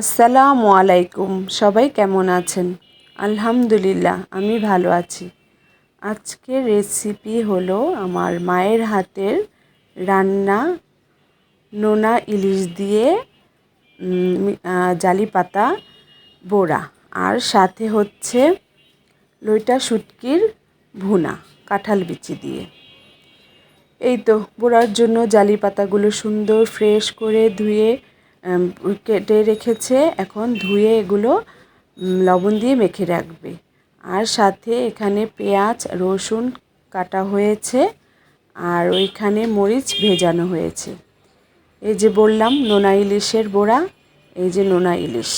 আসসালামু আলাইকুম। সবাই কেমন আছেন? আলহামদুলিল্লাহ আমি ভালো আছি। আজকের রেসিপি হলো আমার মায়ের হাতের রান্না নোনা ইলিশ দিয়ে জালি পাতা বড়া, আর সাথে হচ্ছে লইটা শুটকির ভুনা কাঁঠাল বিচি দিয়ে। এই তো বড়ার জন্য জালি পাতাগুলো সুন্দর ফ্রেশ করে ধুয়ে কেটে রেখেছে। এখন ধুয়ে এগুলো লবণ দিয়ে মেখে রাখবে। আর সাথে এখানে পেঁয়াজ রসুন কাটা হয়েছে, আর ওইখানে মরিচ ভেজানো হয়েছে। এই যে বললাম নোনা ইলিশের বড়া, এই যে নোনা ইলিশ।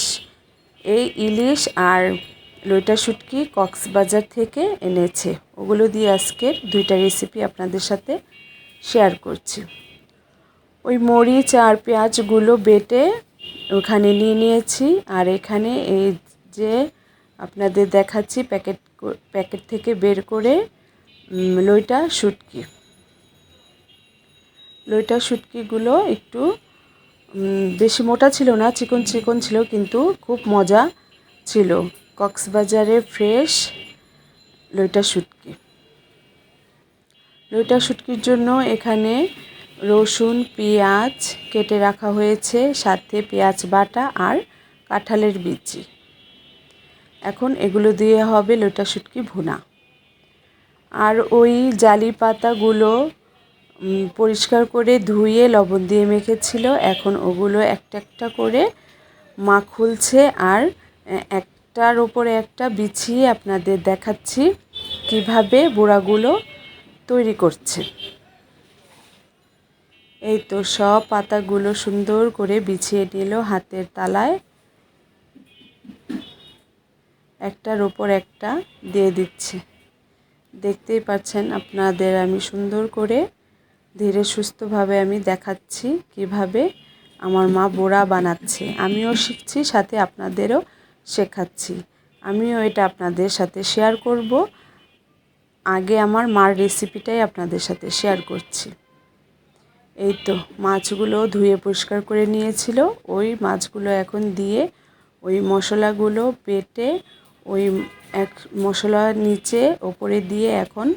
এই ইলিশ আর লইটা শুটকি কক্সবাজার থেকে এনেছে। ওগুলো দিয়ে আজকের দুইটা রেসিপি আপনাদের সাথে শেয়ার করছি। ওই মরিচ আর পেঁয়াজগুলো বেটে ওখানে নিয়েছি। আর এখানে এই যে আপনাদের দেখাচ্ছি প্যাকেট থেকে বের করে লইটা শুটকিগুলো একটু বেশি মোটা ছিল না, চিকন চিকন ছিল, কিন্তু খুব মজা ছিল। কক্সবাজারের ফ্রেশ লইটা শুটকির জন্য এখানে রসুন পেঁয়াজ কেটে রাখা হয়েছে, সাথে পেঁয়াজ বাটা আর কাঁঠালের বিচি। এখন এগুলো দিয়ে হবে লইটা শুটকি ভুনা। আর ওই জালি পাতাগুলো পরিষ্কার করে ধুয়ে লবণ দিয়ে মেখেছিল। এখন ওগুলো একটা একটা করে মা খুলছে, আর একটার ওপরে একটা বিছিয়ে আপনাদের দেখাচ্ছি কিভাবে বড়াগুলো তৈরি করছে। এই তো সব পাতাগুলো সুন্দর করে বিছিয়ে নিল হাতের তালায়, একটার ওপর একটা দিয়ে দিচ্ছে। দেখতেই পাচ্ছেন আপনাদের আমি সুন্দর করে ধীরে সুস্থভাবে আমি দেখাচ্ছি কিভাবে আমার মা বড়া বানাচ্ছে। আমিও শিখছি, সাথে আপনাদেরও শেখাচ্ছি। আমিও এটা আপনাদের সাথে শেয়ার করব। আগে আমার মার রেসিপিটাই আপনাদের সাথে শেয়ার করছি। এই তো মাছগুলো ধুয়ে পরিষ্কার করে নিয়েছিল। ওই মাছগুলো এখন দিয়ে ওই মশলাগুলো বেটে ওই এক মশলার নিচে ওপরে দিয়ে এখন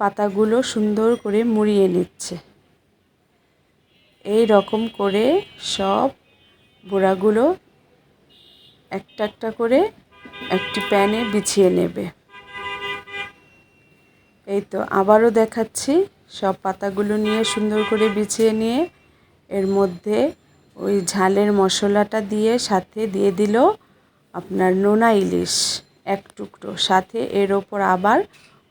পাতাগুলো সুন্দর করে মুড়িয়ে নিচ্ছে। এই রকম করে সব বড়াগুলো একটা একটা করে একটি প্যানে বিছিয়ে নেবে। এই তো আবারও দেখাচ্ছি, সব পাতাগুলো নিয়ে সুন্দর করে বিছিয়ে নিয়ে এর মধ্যে ওই ঝালের মশলাটা দিয়ে সাথে দিয়ে দিল আপনার নোনা ইলিশ এক টুকরো, সাথে এর ওপর আবার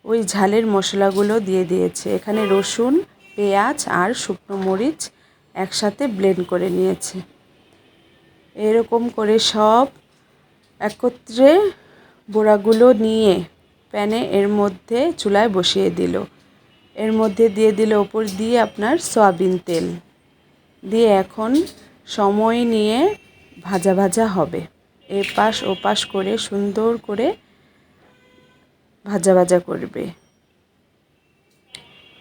ওই ঝালের মশলাগুলো দিয়ে দিয়েছে। এখানে রসুন পেঁয়াজ আর শুকনো মরিচ একসাথে ব্লেন্ড করে নিয়েছে। এরকম করে সব একত্রে বড়াগুলো নিয়ে প্যানে এর মধ্যে চুলায় বসিয়ে দিল। এর মধ্যে দিয়ে দিল ওপর দিয়ে আপনার সয়াবিন তেল দিয়ে এখন সময় নিয়ে ভাজা ভাজা হবে। এপাশ ওপাশ করে সুন্দর করে ভাজা ভাজা করবে।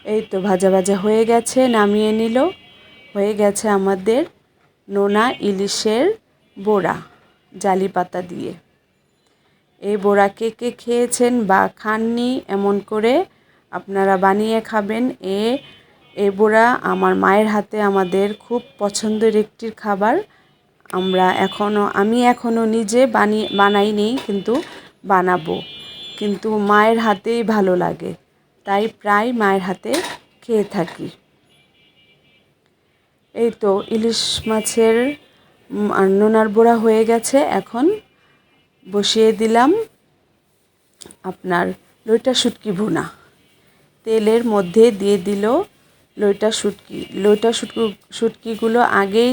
এই তো ভাজা ভাজা হয়ে গেছে, নামিয়ে নিল। হয়ে গেছে আমাদের নোনা ইলিশের বড়া জালি পাতা দিয়ে। এই বড়া কে কে খেয়েছেন বা খাননি, এমন করে আপনারা বানিয়ে খাবেন। এ বড়া আমার মায়ের হাতে আমাদের খুব পছন্দের একটি খাবার। আমি এখনও নিজে বানাইনি, কিন্তু বানাবো। কিন্তু মায়ের হাতেই ভালো লাগে, তাই প্রায় মায়ের হাতে খেয়ে থাকি। এই তো ইলিশ মাছের নোনার বড়া হয়ে গেছে। এখন বসিয়ে দিলাম আপনার লইটা শুটকি ভুনা। তেলের মধ্যে দিয়ে দিল লইটা শুটকিগুলো আগেই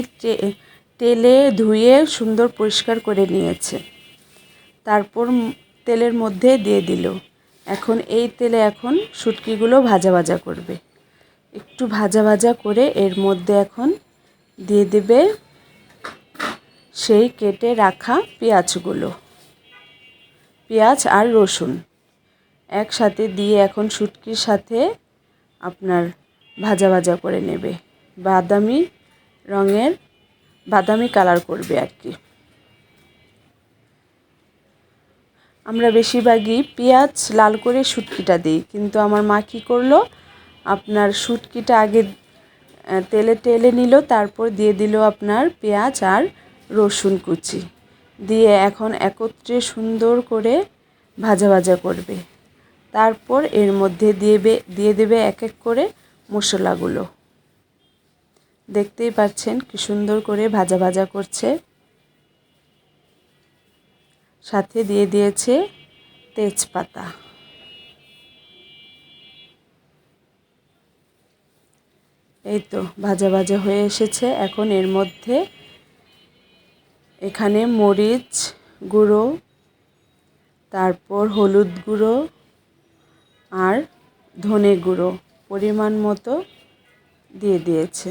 তেলে ধুয়ে সুন্দর পরিষ্কার করে নিয়েছে। তারপর তেলের মধ্যে দিয়ে দিল। এখন এই তেলে এখন শুটকিগুলো ভাজা ভাজা করবে। একটু ভাজা ভাজা করে এর মধ্যে এখন দিয়ে দেবে সেই কেটে রাখা পেঁয়াজ আর রসুন একসাথে দিয়ে এখন শুটকির সাথে আপনার ভাজা ভাজা করে নেবে। বাদামি কালার করবে আর কি। আমরা বেশিরভাগই পেঁয়াজ লাল করে শুটকিটা দিই, কিন্তু আমার মা কী করলো, আপনার শুটকিটা আগে তেলে টেলে নিল, তারপর দিয়ে দিল আপনার পেঁয়াজ আর রসুন কুচি দিয়ে এখন একত্রে সুন্দর করে ভাজা ভাজা করবে। তারপর এর মধ্যে দিয়ে দেবে এক এক করে মশলাগুলো। দেখতেই পাচ্ছেন কি সুন্দর করে ভাজা ভাজা করছে। সাথে দিয়ে দিয়েছে তেজপাতা। এই তো ভাজা ভাজা হয়ে এসেছে। এখন এর মধ্যে এখানে মরিচ গুঁড়ো, তারপর হলুদ গুঁড়ো আর ধনে গুঁড়ো পরিমাণ মতো দিয়ে দিয়েছে।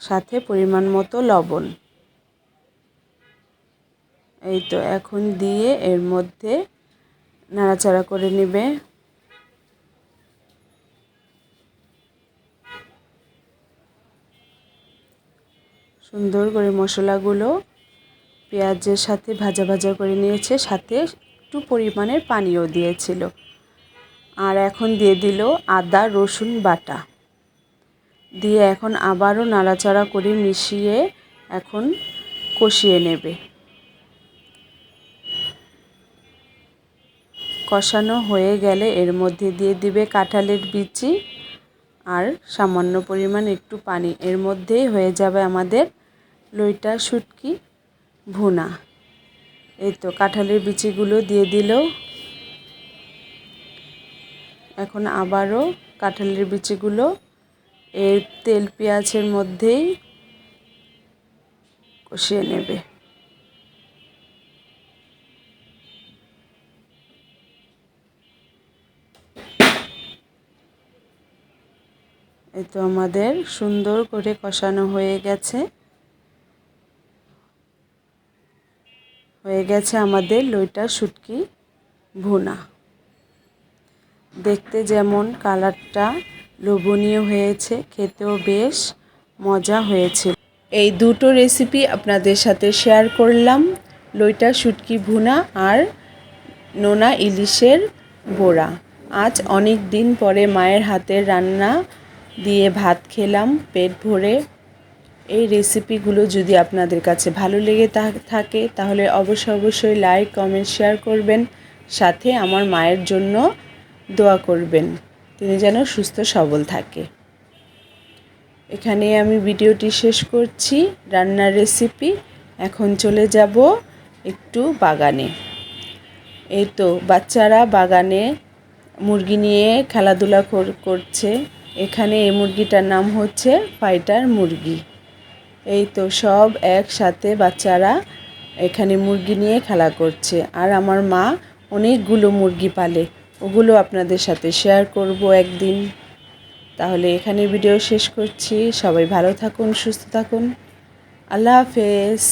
সাথে পরিমাণ মতো লবণ। এই তো এখন দিয়ে এর মধ্যে নাড়াচাড়া করে নেবে। সুন্দর করে মশলাগুলো পেঁয়াজের সাথে ভাজা ভাজা করে নিয়েছে, সাথে একটু পরিমাণের পানিও দিয়েছিল। আর এখন দিয়ে দিল আদা রসুন বাটা দিয়ে এখন আবারও নাড়াচাড়া করে মিশিয়ে এখন কষিয়ে নেবে। কষানো হয়ে গেলে এর মধ্যে দিয়ে দিবে কাঁঠালের বিচি আর সামান্য পরিমাণ একটু পানি। এর মধ্যেই হয়ে যাবে আমাদের লইটা শুটকি ভুনা। এই তো কাঁঠালের বিচিগুলো দিয়ে দিল। এখন আবারও কাঁঠালের বিচিগুলো এই তেল পেঁয়াজের মধ্যেই কষিয়ে নেবে। এই তো আমাদের সুন্দর করে কষানো হয়ে গেছে আমাদের লইটা শুটকি ভুনা। দেখতে যেমন কালারটা লোভনীয় হয়েছে, খেতেও বেশ মজা হয়েছে। এই দুটো রেসিপি আপনাদের সাথে শেয়ার করলাম, লইটা শুটকি ভুনা আর নোনা ইলিশের বড়া। আজ অনেক দিন পরে মায়ের হাতের রান্না দিয়ে ভাত খেলাম পেট ভরে। এই রেসিপিগুলো যদি আপনাদের কাছে ভালো লেগে থাকে তাহলে অবশ্যই লাইক কমেন্ট শেয়ার করবেন। সাথে আমার মায়ের জন্য দোয়া করবেন, তিনি যেন সুস্থ সবল থাকে। এখানে আমি ভিডিওটি শেষ করছি রান্নার রেসিপি। এখন চলে যাব একটু বাগানে। এই তো বাচ্চারা বাগানে মুরগি নিয়ে খেলাধুলা করছে। এখানে এই মুরগিটার নাম হচ্ছে ফাইটার মুরগি। এই তো সব একসাথে বাচ্চারা এখানে মুরগি নিয়ে খেলা করছে। আর আমার মা অনেকগুলো মুরগি পালে, ওগুলো আপনাদের সাথে শেয়ার করব একদিন। তাহলে এখানে ভিডিও শেষ করছি। সবাই ভালো থাকুন, সুস্থ থাকুন। আল্লাহ হাফেজ।